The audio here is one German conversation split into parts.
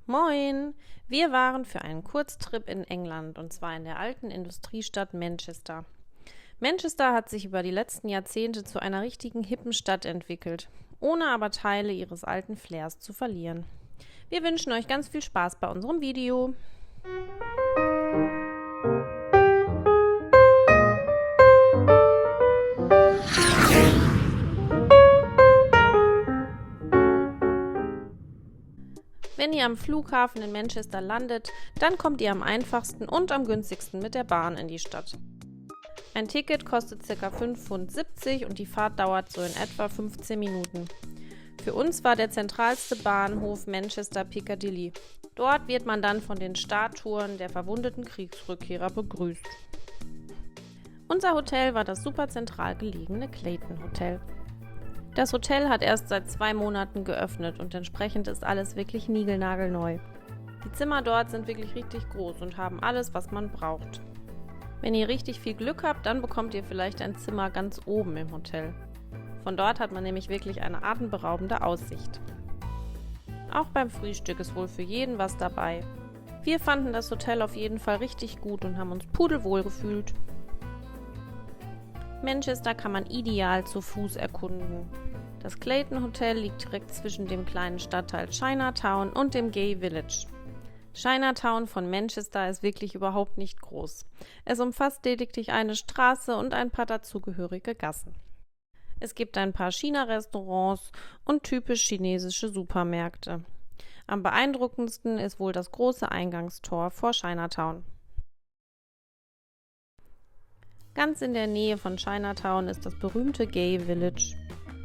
Moin! Wir waren für einen Kurztrip in England und zwar in der alten Industriestadt Manchester. Manchester hat sich über die letzten Jahrzehnte zu einer richtigen hippen Stadt entwickelt, ohne aber Teile ihres alten Flairs zu verlieren. Wir wünschen euch ganz viel Spaß bei unserem Video. Wenn ihr am Flughafen in Manchester landet, dann kommt ihr am einfachsten und am günstigsten mit der Bahn in die Stadt. Ein Ticket kostet ca. 5,70 Pfund und die Fahrt dauert so in etwa 15 Minuten. Für uns war der zentralste Bahnhof Manchester Piccadilly. Dort wird man dann von den Statuen der verwundeten Kriegsrückkehrer begrüßt. Unser Hotel war das super zentral gelegene Clayton Hotel. Das Hotel hat erst seit 2 Monaten geöffnet und entsprechend ist alles wirklich niegelnagelneu. Die Zimmer dort sind wirklich richtig groß und haben alles, was man braucht. Wenn ihr richtig viel Glück habt, dann bekommt ihr vielleicht ein Zimmer ganz oben im Hotel. Von dort hat man nämlich wirklich eine atemberaubende Aussicht. Auch beim Frühstück ist wohl für jeden was dabei. Wir fanden das Hotel auf jeden Fall richtig gut und haben uns pudelwohl gefühlt. Manchester kann man ideal zu Fuß erkunden. Das Clayton Hotel liegt direkt zwischen dem kleinen Stadtteil Chinatown und dem Gay Village. Chinatown von Manchester ist wirklich überhaupt nicht groß. Es umfasst lediglich eine Straße und ein paar dazugehörige Gassen. Es gibt ein paar China-Restaurants und typisch chinesische Supermärkte. Am beeindruckendsten ist wohl das große Eingangstor vor Chinatown. Ganz in der Nähe von Chinatown ist das berühmte Gay Village.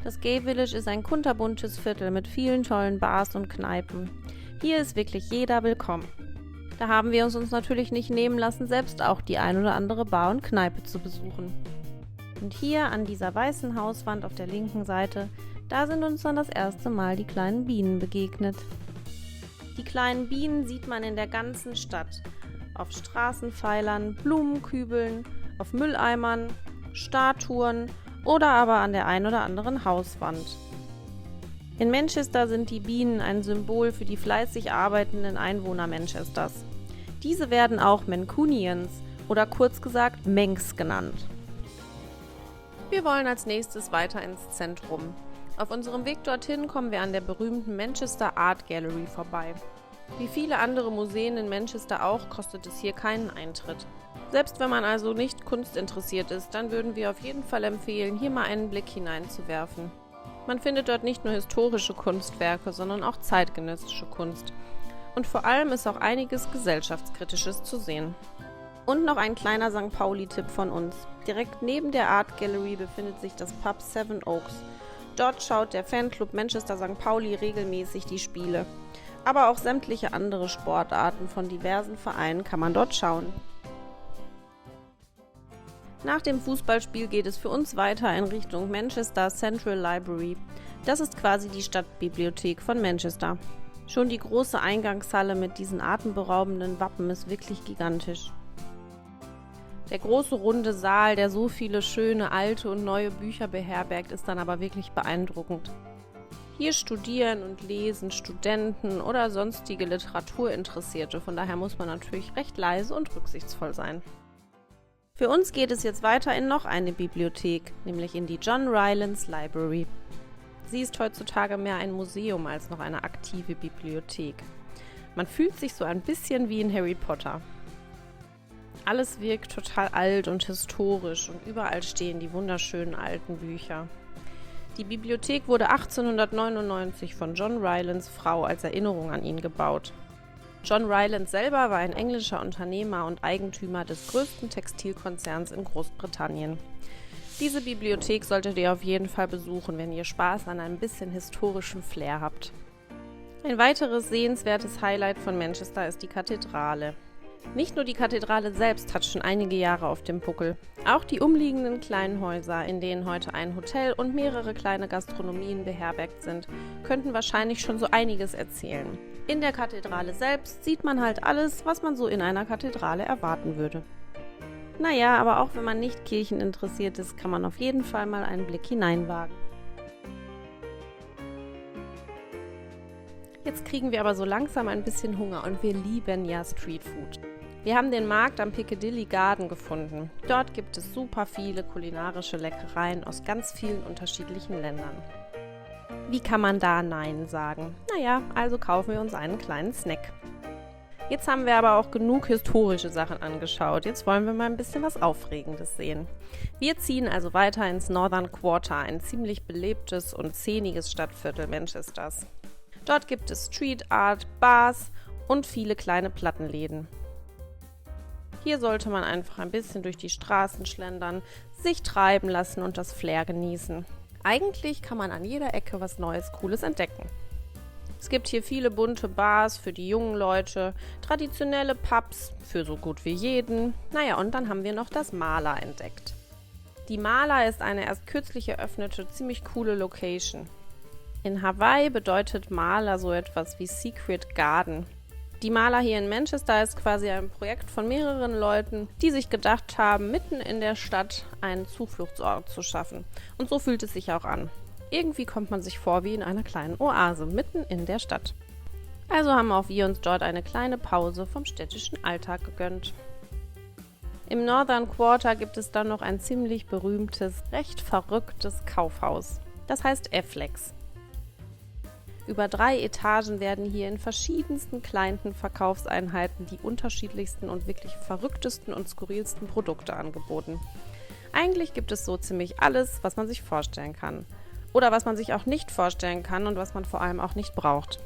Das Gay Village ist ein kunterbuntes Viertel mit vielen tollen Bars und Kneipen. Hier ist wirklich jeder willkommen. Da haben wir uns natürlich nicht nehmen lassen, selbst auch die ein oder andere Bar und Kneipe zu besuchen. Und hier an dieser weißen Hauswand auf der linken Seite, da sind uns dann das erste Mal die kleinen Bienen begegnet. Die kleinen Bienen sieht man in der ganzen Stadt. Auf Straßenpfeilern, Blumenkübeln, auf Mülleimern, Statuen oder aber an der ein oder anderen Hauswand. In Manchester sind die Bienen ein Symbol für die fleißig arbeitenden Einwohner Manchesters. Diese werden auch Mancunians oder kurz gesagt Manx genannt. Wir wollen als nächstes weiter ins Zentrum. Auf unserem Weg dorthin kommen wir an der berühmten Manchester Art Gallery vorbei. Wie viele andere Museen in Manchester auch, kostet es hier keinen Eintritt. Selbst wenn man also nicht kunstinteressiert ist, dann würden wir auf jeden Fall empfehlen, hier mal einen Blick hineinzuwerfen. Man findet dort nicht nur historische Kunstwerke, sondern auch zeitgenössische Kunst. Und vor allem ist auch einiges Gesellschaftskritisches zu sehen. Und noch ein kleiner St. Pauli-Tipp von uns. Direkt neben der Art Gallery befindet sich das Pub Seven Oaks. Dort schaut der Fanclub Manchester St. Pauli regelmäßig die Spiele. Aber auch sämtliche andere Sportarten von diversen Vereinen kann man dort schauen. Nach dem Fußballspiel geht es für uns weiter in Richtung Manchester Central Library. Das ist quasi die Stadtbibliothek von Manchester. Schon die große Eingangshalle mit diesen atemberaubenden Wappen ist wirklich gigantisch. Der große runde Saal, der so viele schöne alte und neue Bücher beherbergt, ist dann aber wirklich beeindruckend. Hier studieren und lesen Studenten oder sonstige Literaturinteressierte, von daher muss man natürlich recht leise und rücksichtsvoll sein. Für uns geht es jetzt weiter in noch eine Bibliothek, nämlich in die John Rylands Library. Sie ist heutzutage mehr ein Museum als noch eine aktive Bibliothek. Man fühlt sich so ein bisschen wie in Harry Potter. Alles wirkt total alt und historisch und überall stehen die wunderschönen alten Bücher. Die Bibliothek wurde 1899 von John Rylands Frau als Erinnerung an ihn gebaut. John Rylands selber war ein englischer Unternehmer und Eigentümer des größten Textilkonzerns in Großbritannien. Diese Bibliothek solltet ihr auf jeden Fall besuchen, wenn ihr Spaß an ein bisschen historischem Flair habt. Ein weiteres sehenswertes Highlight von Manchester ist die Kathedrale. Nicht nur die Kathedrale selbst hat schon einige Jahre auf dem Buckel. Auch die umliegenden kleinen Häuser, in denen heute ein Hotel und mehrere kleine Gastronomien beherbergt sind, könnten wahrscheinlich schon so einiges erzählen. In der Kathedrale selbst sieht man halt alles, was man so in einer Kathedrale erwarten würde. Naja, aber auch wenn man nicht kircheninteressiert ist, kann man auf jeden Fall mal einen Blick hineinwagen. Jetzt kriegen wir aber so langsam ein bisschen Hunger und wir lieben ja Streetfood. Wir haben den Markt am Piccadilly Garden gefunden. Dort gibt es super viele kulinarische Leckereien aus ganz vielen unterschiedlichen Ländern. Wie kann man da Nein sagen? Naja, also kaufen wir uns einen kleinen Snack. Jetzt haben wir aber auch genug historische Sachen angeschaut. Jetzt wollen wir mal ein bisschen was Aufregendes sehen. Wir ziehen also weiter ins Northern Quarter, ein ziemlich belebtes und szeniges Stadtviertel Manchesters. Dort gibt es Street Art, Bars und viele kleine Plattenläden. Hier sollte man einfach ein bisschen durch die Straßen schlendern, sich treiben lassen und das Flair genießen. Eigentlich kann man an jeder Ecke was Neues, Cooles entdecken. Es gibt hier viele bunte Bars für die jungen Leute, traditionelle Pubs für so gut wie jeden. Naja, und dann haben wir noch das Mala entdeckt. Die Mala ist eine erst kürzlich eröffnete, ziemlich coole Location. In Hawaii bedeutet Mala so etwas wie Secret Garden. Die Mala hier in Manchester ist quasi ein Projekt von mehreren Leuten, die sich gedacht haben, mitten in der Stadt einen Zufluchtsort zu schaffen. Und so fühlt es sich auch an. Irgendwie kommt man sich vor wie in einer kleinen Oase, mitten in der Stadt. Also haben auch wir uns dort eine kleine Pause vom städtischen Alltag gegönnt. Im Northern Quarter gibt es dann noch ein ziemlich berühmtes, recht verrücktes Kaufhaus. Das heißt Afflecks. Über 3 Etagen werden hier in verschiedensten kleinen Verkaufseinheiten die unterschiedlichsten und wirklich verrücktesten und skurrilsten Produkte angeboten. Eigentlich gibt es so ziemlich alles, was man sich vorstellen kann. Oder was man sich auch nicht vorstellen kann und was man vor allem auch nicht braucht.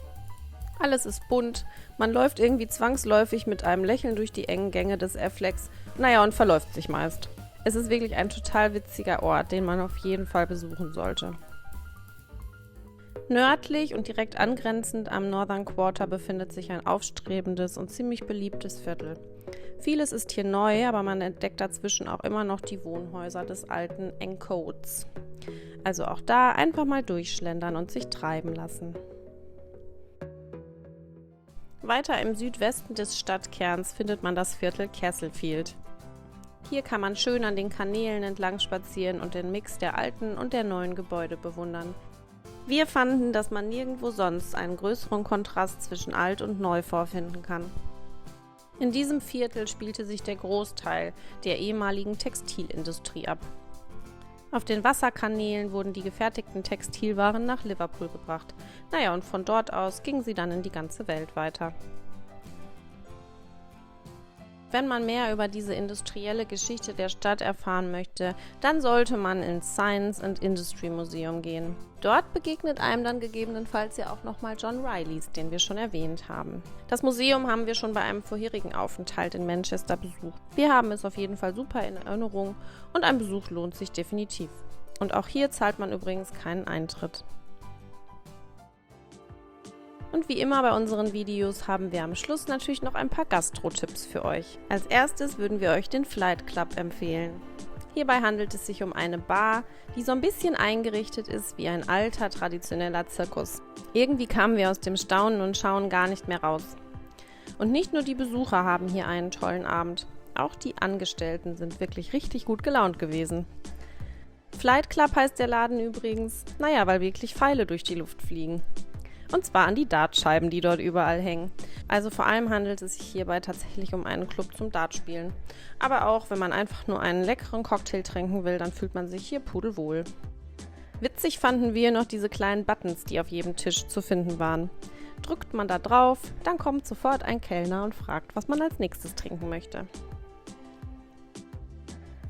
Alles ist bunt, man läuft irgendwie zwangsläufig mit einem Lächeln durch die engen Gänge des Afflecks, und verläuft sich meist. Es ist wirklich ein total witziger Ort, den man auf jeden Fall besuchen sollte. Nördlich und direkt angrenzend am Northern Quarter befindet sich ein aufstrebendes und ziemlich beliebtes Viertel. Vieles ist hier neu, aber man entdeckt dazwischen auch immer noch die Wohnhäuser des alten Encodes. Also auch da einfach mal durchschlendern und sich treiben lassen. Weiter im Südwesten des Stadtkerns findet man das Viertel Castlefield. Hier kann man schön an den Kanälen entlang spazieren und den Mix der alten und der neuen Gebäude bewundern. Wir fanden, dass man nirgendwo sonst einen größeren Kontrast zwischen alt und neu vorfinden kann. In diesem Viertel spielte sich der Großteil der ehemaligen Textilindustrie ab. Auf den Wasserkanälen wurden die gefertigten Textilwaren nach Liverpool gebracht. Und von dort aus gingen sie dann in die ganze Welt weiter. Wenn man mehr über diese industrielle Geschichte der Stadt erfahren möchte, dann sollte man ins Science and Industry Museum gehen. Dort begegnet einem dann gegebenenfalls ja auch nochmal John Rileys, den wir schon erwähnt haben. Das Museum haben wir schon bei einem vorherigen Aufenthalt in Manchester besucht. Wir haben es auf jeden Fall super in Erinnerung und ein Besuch lohnt sich definitiv. Und auch hier zahlt man übrigens keinen Eintritt. Und wie immer bei unseren Videos haben wir am Schluss natürlich noch ein paar Gastro-Tipps für euch. Als erstes würden wir euch den Flight Club empfehlen. Hierbei handelt es sich um eine Bar, die so ein bisschen eingerichtet ist wie ein alter, traditioneller Zirkus. Irgendwie kamen wir aus dem Staunen und Schauen gar nicht mehr raus. Und nicht nur die Besucher haben hier einen tollen Abend, auch die Angestellten sind wirklich richtig gut gelaunt gewesen. Flight Club heißt der Laden übrigens, weil wirklich Pfeile durch die Luft fliegen. Und zwar an die Dartscheiben, die dort überall hängen. Also vor allem handelt es sich hierbei tatsächlich um einen Club zum Dartspielen. Aber auch, wenn man einfach nur einen leckeren Cocktail trinken will, dann fühlt man sich hier pudelwohl. Witzig fanden wir noch diese kleinen Buttons, die auf jedem Tisch zu finden waren. Drückt man da drauf, dann kommt sofort ein Kellner und fragt, was man als nächstes trinken möchte.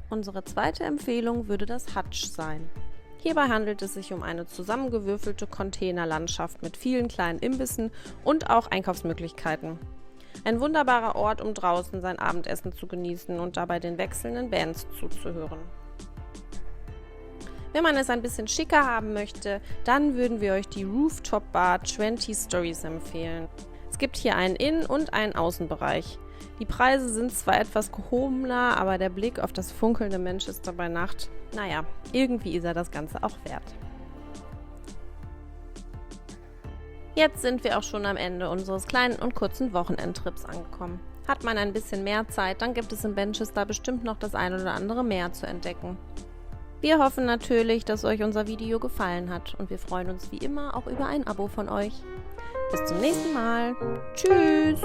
Unsere zweite Empfehlung würde das Hutch sein. Hierbei handelt es sich um eine zusammengewürfelte Containerlandschaft mit vielen kleinen Imbissen und auch Einkaufsmöglichkeiten. Ein wunderbarer Ort, um draußen sein Abendessen zu genießen und dabei den wechselnden Bands zuzuhören. Wenn man es ein bisschen schicker haben möchte, dann würden wir euch die Rooftop Bar 20 Stories empfehlen. Es gibt hier einen Innen- und einen Außenbereich. Die Preise sind zwar etwas gehobener, aber der Blick auf das funkelnde Manchester bei Nacht, irgendwie ist er das Ganze auch wert. Jetzt sind wir auch schon am Ende unseres kleinen und kurzen Wochenendtrips angekommen. Hat man ein bisschen mehr Zeit, dann gibt es in Manchester bestimmt noch das ein oder andere mehr zu entdecken. Wir hoffen natürlich, dass euch unser Video gefallen hat und wir freuen uns wie immer auch über ein Abo von euch. bis zum nächsten Mal. Tschüss!